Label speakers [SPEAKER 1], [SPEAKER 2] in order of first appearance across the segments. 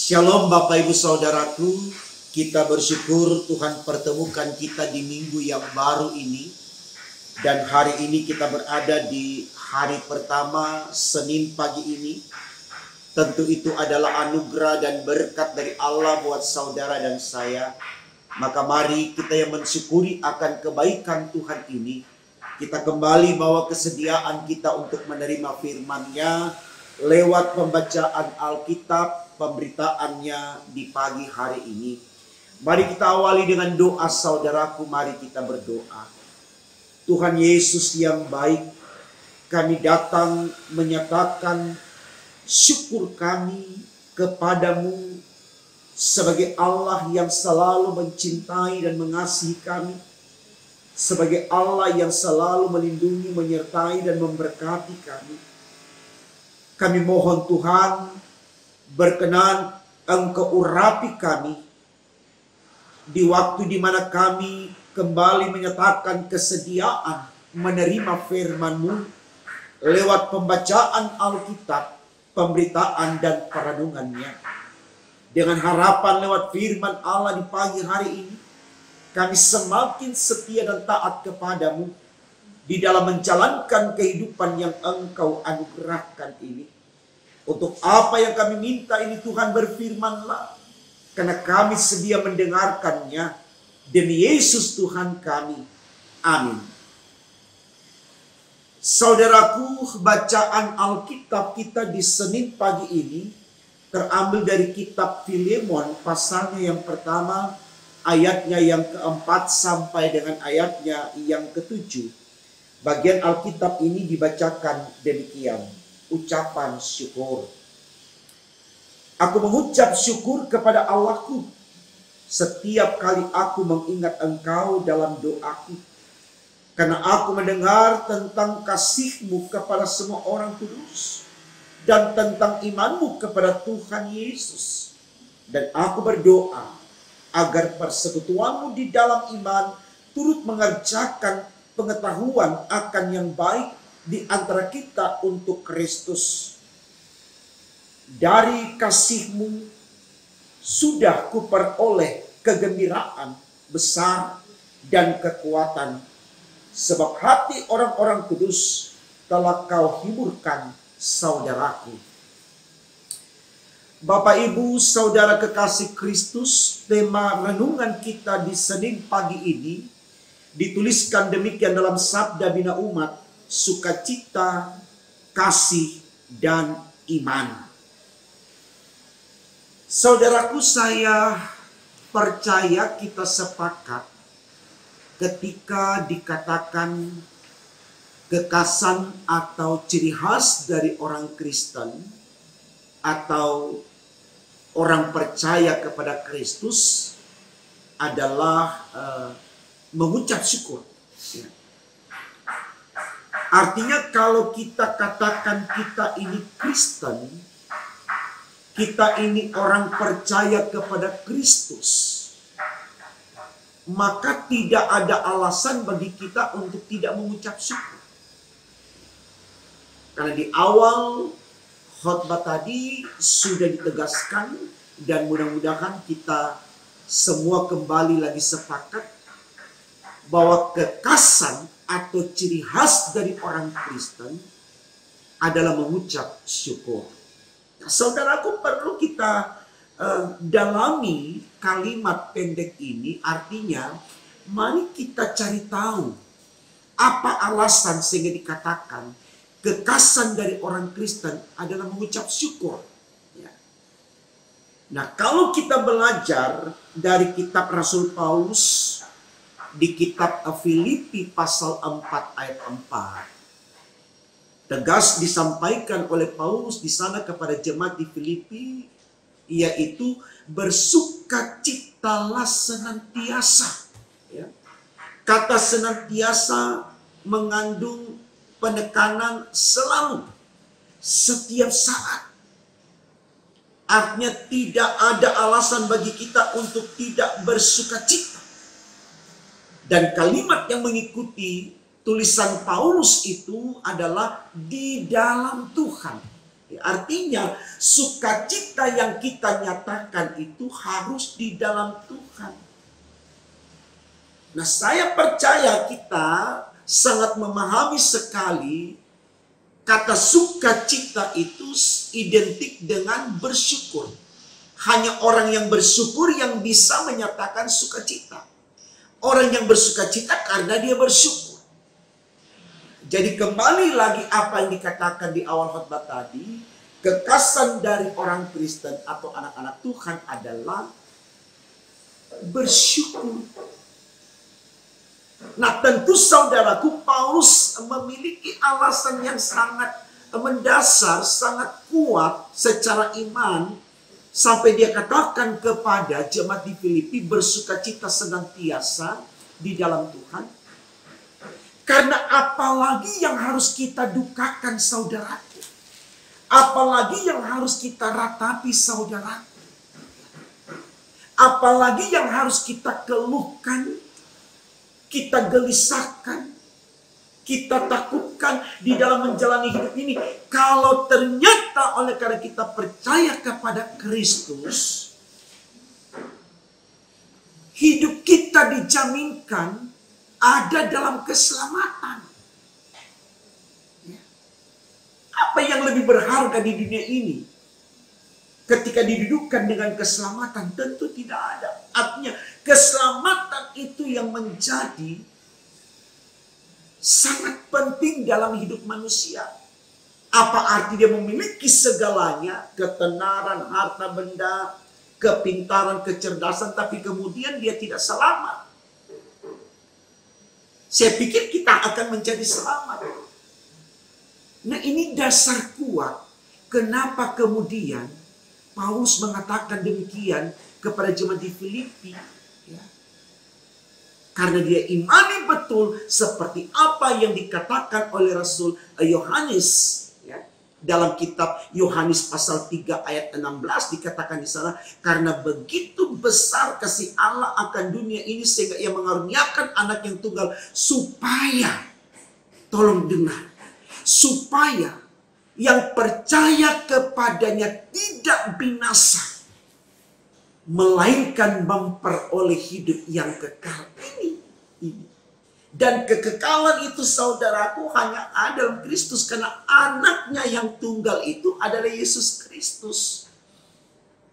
[SPEAKER 1] Shalom Bapak Ibu Saudaraku, kita bersyukur Tuhan pertemukan kita di minggu yang baru ini. Dan hari ini kita berada di hari pertama, Senin pagi ini. Tentu itu adalah anugerah dan berkat dari Allah buat saudara dan saya. Maka mari kita yang mensyukuri akan kebaikan Tuhan ini, kita kembali bawa kesediaan kita untuk menerima firman-Nya lewat pembacaan Alkitab, pemberitaannya di pagi hari ini. Mari kita awali dengan doa saudaraku, mari kita berdoa. Tuhan Yesus yang baik, kami datang menyatakan syukur kami kepadamu sebagai Allah yang selalu mencintai dan mengasihi kami, sebagai Allah yang selalu melindungi, menyertai dan memberkati kami. Kami mohon Tuhan, berkenan Engkau urapi kami di waktu di mana kami kembali menyatakan kesediaan menerima firman-Mu lewat pembacaan Alkitab, pemberitaan dan perenungannya. Dengan harapan lewat firman Allah di pagi hari ini, kami semakin setia dan taat kepadamu di dalam menjalankan kehidupan yang Engkau anugerahkan ini. Untuk apa yang kami minta ini Tuhan berfirmanlah, karena kami sedia mendengarkannya. Demi Yesus Tuhan kami. Amin. Saudaraku, bacaan Alkitab kita di Senin pagi ini terambil dari kitab Filemon, pasalnya yang pertama, ayatnya yang keempat sampai dengan ayatnya yang ketujuh. Bagian Alkitab ini dibacakan demikian. Ucapan syukur. Aku mengucap syukur kepada Allahku setiap kali aku mengingat Engkau dalam doaku, karena aku mendengar tentang kasih-Mu kepada semua orang kudus dan tentang iman-Mu kepada Tuhan Yesus. Dan aku berdoa agar persekutuan-Mu di dalam iman turut mengerjakan pengetahuan akan yang baik di antara kita untuk Kristus. Dari kasih-Mu sudah kuperoleh kegembiraan besar dan kekuatan, sebab hati orang-orang kudus telah Kau hiburkan, saudaraku. Bapak Ibu Saudara kekasih Kristus, tema renungan kita di Senin pagi ini dituliskan demikian dalam Sabda Bina Umat, sukacita, kasih, dan iman. Saudaraku, saya percaya kita sepakat ketika dikatakan kekasan atau ciri khas dari orang Kristen atau orang percaya kepada Kristus adalah mengucap syukur. Artinya kalau kita katakan kita ini Kristen, kita ini orang percaya kepada Kristus, maka tidak ada alasan bagi kita untuk tidak mengucap syukur. Karena di awal khotbah tadi sudah ditegaskan, dan mudah-mudahan kita semua kembali lagi sepakat bahwa kekasan atau ciri khas dari orang Kristen adalah mengucap syukur. Nah, saudaraku, perlu kita dalami kalimat pendek ini. Artinya, mari kita cari tahu apa alasan sehingga dikatakan kekasan dari orang Kristen adalah mengucap syukur. Ya. Nah, kalau kita belajar dari kitab Rasul Paulus di kitab Filipi pasal 4 ayat 4. Tegas disampaikan oleh Paulus di sana kepada jemaat di Filipi, yaitu bersukacitalah senantiasa. Ya. Kata senantiasa mengandung penekanan selalu, setiap saat. Artinya tidak ada alasan bagi kita untuk tidak bersukacita. Dan kalimat yang mengikuti tulisan Paulus itu adalah di dalam Tuhan. Artinya sukacita yang kita nyatakan itu harus di dalam Tuhan. Nah, saya percaya kita sangat memahami sekali kata sukacita itu identik dengan bersyukur. Hanya orang yang bersyukur yang bisa menyatakan sukacita. Orang yang bersukacita karena dia bersyukur. Jadi kembali lagi apa yang dikatakan di awal khotbah tadi, kekasan dari orang Kristen atau anak-anak Tuhan adalah bersyukur. Nah, tentu saudaraku, Paulus memiliki alasan yang sangat mendasar, sangat kuat secara iman, sampai dia katakan kepada jemaat di Filipi, bersukacita senantiasa di dalam Tuhan. Karena apalagi yang harus kita dukakan, saudaraku. Apalagi yang harus kita ratapi, saudaraku. Apalagi yang harus kita keluhkan, kita gelisahkan, kita takutkan di dalam menjalani hidup ini. Kalau ternyata oleh karena kita percaya kepada Kristus, hidup kita dijaminkan ada dalam keselamatan. Apa yang lebih berharga di dunia ini? Ketika didudukkan dengan keselamatan, tentu tidak ada. Artinya keselamatan itu yang menjadi sangat penting dalam hidup manusia. Apa arti dia memiliki segalanya? Ketenaran, harta benda, kepintaran, kecerdasan, tapi kemudian dia tidak selamat. Saya pikir kita akan menjadi selamat. Nah, ini dasar kuat. Kenapa kemudian Paulus mengatakan demikian kepada jemaat di Filipi? Ya. Karena dia imani betul seperti apa yang dikatakan oleh Rasul Yohanes. Dalam kitab Yohanes pasal 3 ayat 16 dikatakan di sana, karena begitu besar kasih Allah akan dunia ini sehingga ia mengaruniakan anak yang tunggal supaya, tolong dengar, supaya yang percaya kepadanya tidak binasa, melainkan memperoleh hidup yang kekal. Ini. Dan kekekalan itu, saudaraku, hanya ada dalam Kristus. Karena anaknya yang tunggal itu adalah Yesus Kristus.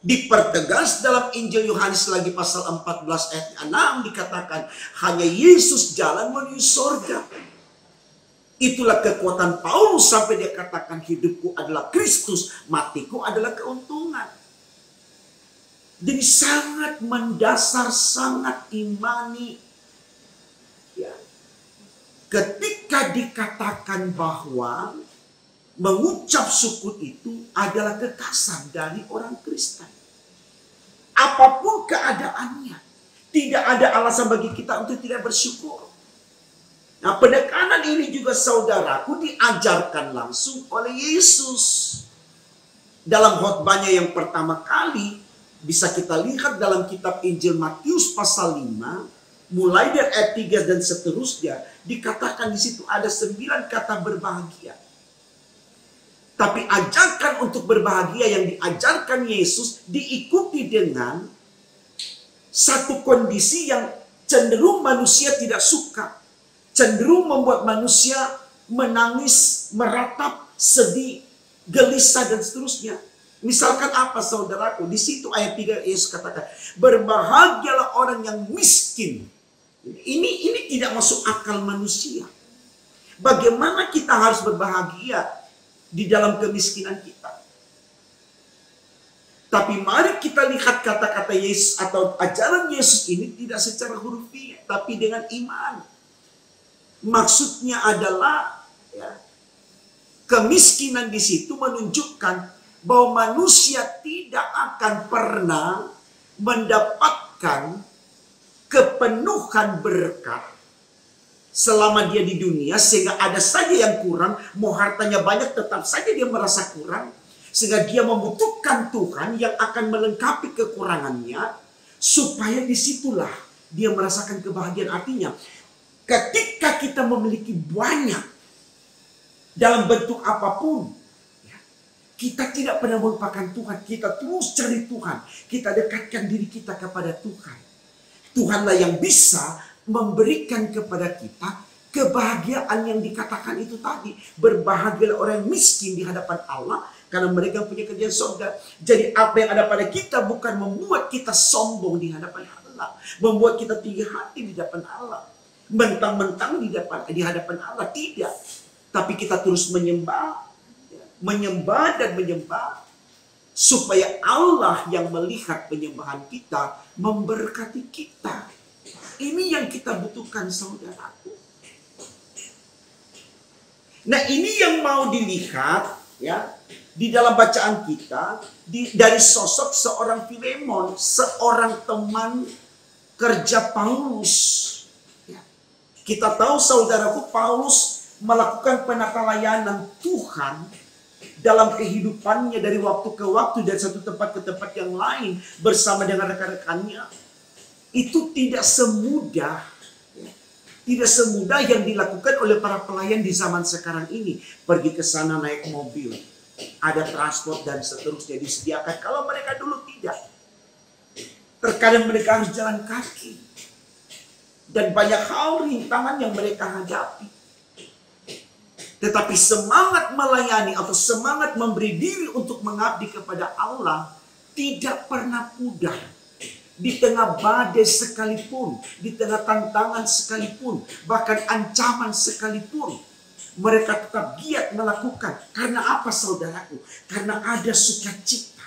[SPEAKER 1] Dipertegas dalam Injil Yohanes lagi pasal 14 ayat 6 dikatakan, hanya Yesus jalan menuju surga. Itulah kekuatan Paulus sampai dia katakan, hidupku adalah Kristus, matiku adalah keuntungan. Jadi sangat mendasar, sangat imani. Ketika dikatakan bahwa mengucap syukur itu adalah kekasan dari orang Kristen. Apapun keadaannya, tidak ada alasan bagi kita untuk tidak bersyukur. Nah, penekanan ini juga, saudaraku, diajarkan langsung oleh Yesus. Dalam khotbahnya yang pertama kali, bisa kita lihat dalam kitab Injil Matius pasal 5, mulai dari ayat 3 dan seterusnya, dikatakan di situ ada 9 kata berbahagia. Tapi ajarkan untuk berbahagia yang diajarkan Yesus diikuti dengan satu kondisi yang cenderung manusia tidak suka. Cenderung membuat manusia menangis, meratap, sedih, gelisah, dan seterusnya. Misalkan apa, saudaraku? Di situ ayat 3 Yesus katakan, berbahagialah orang yang miskin. Ini tidak masuk akal manusia. Bagaimana kita harus berbahagia di dalam kemiskinan kita? Tapi mari kita lihat kata-kata Yesus atau ajaran Yesus ini tidak secara hurufiah, tapi dengan iman. Maksudnya adalah kemiskinan di situ menunjukkan bahwa manusia tidak akan pernah mendapatkan kepenuhan berkat selama dia di dunia, sehingga ada saja yang kurang. Mau hartanya banyak, tetap saja dia merasa kurang, sehingga dia membutuhkan Tuhan yang akan melengkapi kekurangannya, supaya disitulah dia merasakan kebahagiaan. Artinya ketika kita memiliki banyak dalam bentuk apapun,
[SPEAKER 2] Kita tidak pernah melupakan Tuhan. Kita terus cari Tuhan. Kita dekatkan diri kita kepada Tuhan. Tuhanlah yang bisa memberikan kepada kita kebahagiaan yang dikatakan itu tadi. Berbahagialah orang yang miskin di hadapan Allah, karena mereka punya kerjaan surga. Jadi apa yang ada pada kita bukan membuat kita sombong di hadapan Allah. Membuat kita tinggi hati di hadapan Allah. Mentang-mentang di hadapan Allah. Tidak. Tapi kita terus menyembah dan menyembah, supaya Allah yang melihat penyembahan kita memberkati kita. Ini yang kita butuhkan, saudaraku. Nah, ini yang mau dilihat ya di dalam bacaan kita dari sosok seorang Filemon, seorang teman kerja Paulus. Ya. Kita tahu, saudaraku, Paulus melakukan penata layanan Tuhan dalam kehidupannya dari waktu ke waktu, dari satu tempat ke tempat yang lain bersama dengan rekan-rekannya. Itu tidak semudah yang dilakukan oleh para pelayan di zaman sekarang ini. Pergi ke sana naik mobil, ada transport dan seterusnya disediakan. Kalau mereka dulu tidak, terkadang mereka harus jalan kaki, dan banyak hal rintangan yang mereka hadapi. Tetapi semangat melayani atau semangat memberi diri untuk mengabdi kepada Allah tidak pernah pudar. Di tengah badai sekalipun, di tengah tantangan sekalipun, bahkan ancaman sekalipun, mereka tetap giat melakukan. Karena apa, saudaraku? Karena ada sukacita,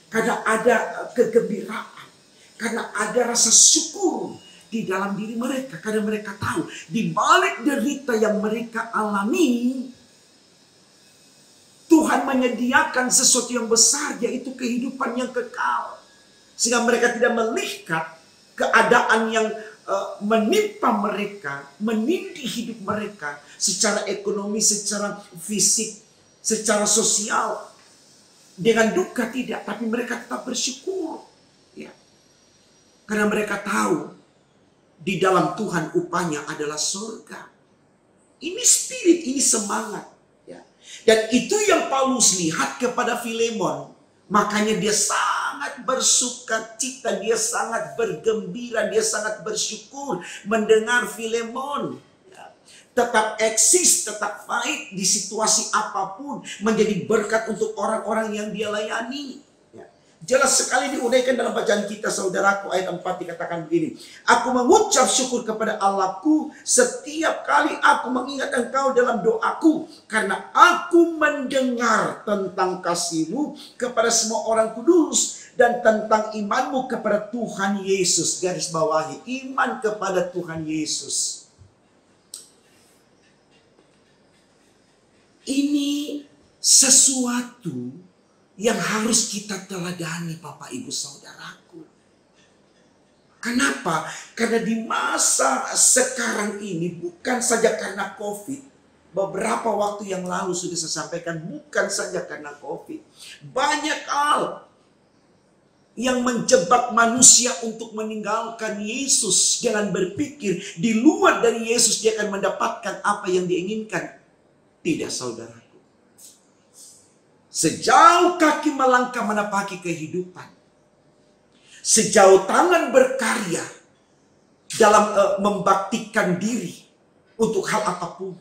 [SPEAKER 2] karena ada kegembiraan, karena ada rasa syukur di dalam diri mereka. Karena mereka tahu di balik derita yang mereka alami, Tuhan menyediakan sesuatu yang besar, yaitu kehidupan yang kekal. Sehingga mereka tidak melihat keadaan yang menimpa mereka, menindih hidup mereka secara ekonomi, secara fisik, secara sosial, dengan duka tidak, tapi mereka tetap bersyukur. Ya. Karena mereka tahu di dalam Tuhan upahnya adalah surga. Ini spirit, ini semangat. Ya. Dan itu yang Paulus lihat kepada Filemon. Makanya dia sangat bersukacita, dia sangat bergembira, dia sangat bersyukur mendengar Filemon tetap eksis, tetap baik di situasi apapun, menjadi berkat untuk orang-orang yang dia layani. Jelas sekali diuraikan dalam bacaan kita, saudaraku, ayat 4 dikatakan begini. Aku mengucap syukur kepada Allahku setiap kali aku mengingat engkau dalam doaku. Karena aku mendengar tentang kasihmu kepada semua orang kudus. Dan tentang imanmu kepada Tuhan Yesus. Garis bawahi, iman kepada Tuhan Yesus. Ini sesuatu yang harus kita teladani, Bapak Ibu Saudaraku. Kenapa? Karena di masa sekarang ini, bukan saja karena COVID. Beberapa waktu yang lalu sudah saya sampaikan, bukan saja karena COVID. Banyak hal yang menjebak manusia untuk meninggalkan Yesus. Jangan berpikir di luar dari Yesus dia akan mendapatkan apa yang diinginkan. Tidak, saudara. Sejauh kaki melangkah menapaki kehidupan, sejauh tangan berkarya dalam membaktikan diri untuk hal apapun,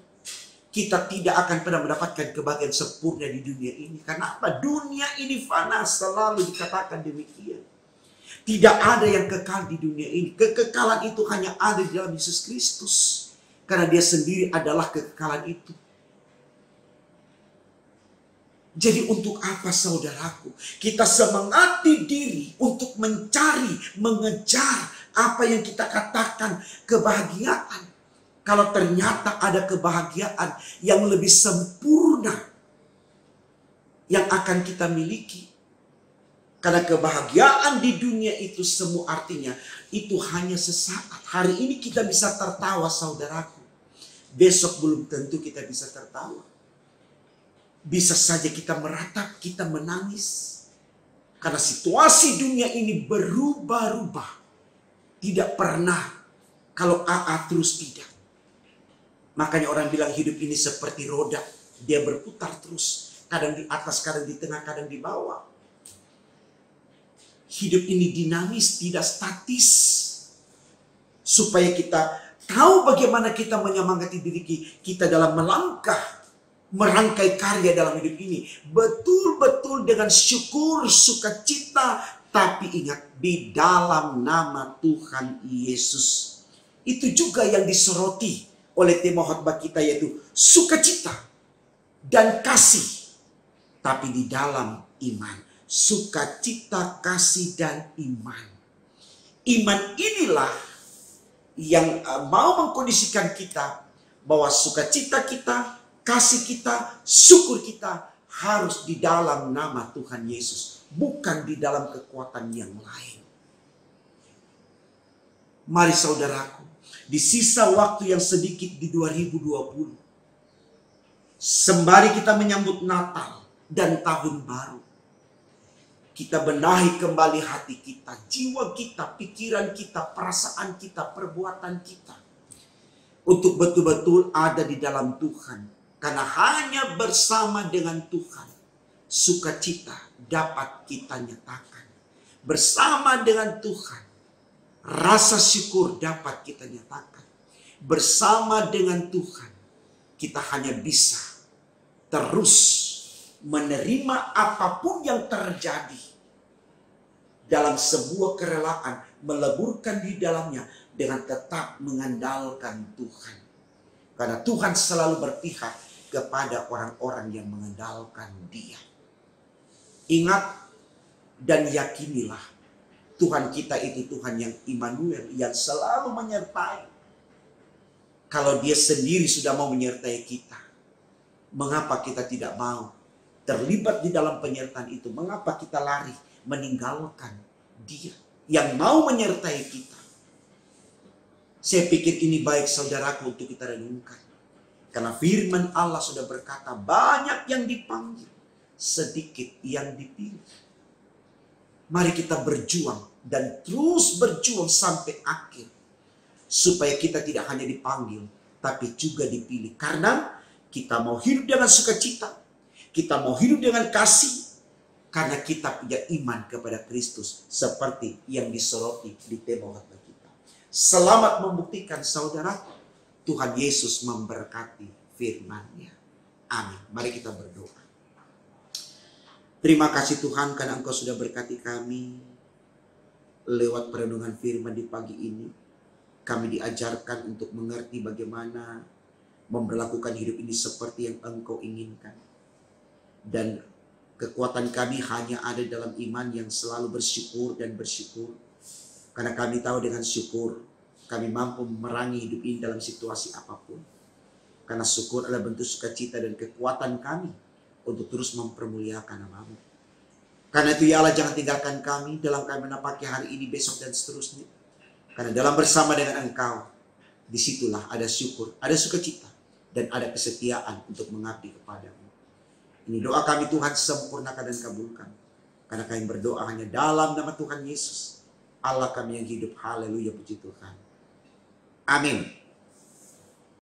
[SPEAKER 2] kita tidak akan pernah mendapatkan kebahagiaan sempurna di dunia ini. Karena apa? Dunia ini fana, selalu dikatakan demikian. Tidak ada yang kekal di dunia ini. Kekekalan itu hanya ada di dalam Yesus Kristus. Karena dia sendiri adalah kekekalan itu. Jadi untuk apa, saudaraku? Kita semangati diri untuk mencari, mengejar apa yang kita katakan kebahagiaan. Kalau ternyata ada kebahagiaan yang lebih sempurna yang akan kita miliki. Karena kebahagiaan di dunia itu semua artinya itu hanya sesaat. Hari ini kita bisa tertawa, saudaraku. Besok belum tentu kita bisa tertawa. Bisa saja kita meratap, kita menangis. Karena situasi dunia ini berubah-ubah. Tidak pernah kalau AA terus tidak. Makanya orang bilang hidup ini seperti roda. Dia berputar terus. kadang di atas, kadang di tengah, kadang di bawah. Hidup ini dinamis, tidak statis. Supaya kita tahu bagaimana kita menyemangati diri kita dalam melangkah, merangkai karya dalam hidup ini. Betul-betul dengan syukur, sukacita, tapi ingat, di dalam nama Tuhan Yesus. Itu juga yang disoroti oleh tema khotbah kita, yaitu sukacita dan kasih, tapi di dalam iman. Sukacita, kasih, dan iman. Iman inilah yang mau mengkondisikan kita bahwa sukacita kita, kasih kita, syukur kita harus di dalam nama Tuhan Yesus, bukan di dalam kekuatan yang lain. Mari saudaraku, di sisa waktu yang sedikit di 2020, sembari kita menyambut Natal dan Tahun Baru, kita benahi kembali hati kita, jiwa kita, pikiran kita, perasaan kita, perbuatan kita, untuk betul-betul ada di dalam Tuhan. Karena hanya bersama dengan Tuhan, sukacita dapat kita nyatakan. Bersama dengan Tuhan, rasa syukur dapat kita nyatakan. Bersama dengan Tuhan, kita hanya bisa terus menerima apapun yang terjadi dalam sebuah kerelaan, meleburkan di dalamnya dengan tetap mengandalkan Tuhan. Karena Tuhan selalu berpihak kepada orang-orang yang mengandalkan Dia. Ingat dan yakinilah, Tuhan kita itu Tuhan yang Immanuel, yang selalu menyertai. Kalau Dia sendiri sudah mau menyertai kita, mengapa kita tidak mau terlibat di dalam penyertaan itu? Mengapa kita lari meninggalkan Dia yang mau menyertai kita? Saya pikir ini baik saudaraku untuk kita renungkan. Karena firman Allah sudah berkata, banyak yang dipanggil, sedikit yang dipilih. Mari kita berjuang dan terus berjuang sampai akhir. Supaya kita tidak hanya dipanggil, tapi juga dipilih. Karena kita mau hidup dengan sukacita, kita mau hidup dengan kasih, karena kita punya iman kepada Kristus, seperti yang disoroti di tema khotbah kita. Selamat membuktikan saudara, Tuhan Yesus memberkati firman-Nya. Amin. Mari kita berdoa. Terima kasih Tuhan karena Engkau sudah berkati kami lewat perenungan firman di pagi ini. Kami diajarkan untuk mengerti bagaimana memperlakukan hidup ini seperti yang Engkau inginkan. Dan kekuatan kami hanya ada dalam iman yang selalu bersyukur dan bersyukur. Karena kami tahu dengan syukur kami mampu memerangi hidup ini dalam situasi apapun. Karena syukur adalah bentuk sukacita dan kekuatan kami untuk terus mempermuliakan nama-Mu. Karena itu ya Allah, jangan tinggalkan kami dalam kami menapaki hari ini, besok, dan seterusnya. Karena dalam bersama dengan Engkau, disitulah ada syukur, ada sukacita, dan ada kesetiaan untuk mengabdi kepada-Mu. Ini doa kami Tuhan, sempurnakan dan kabulkan. Karena kami berdoa hanya dalam nama Tuhan Yesus, Allah kami yang hidup. Haleluya, puji Tuhan. Amin.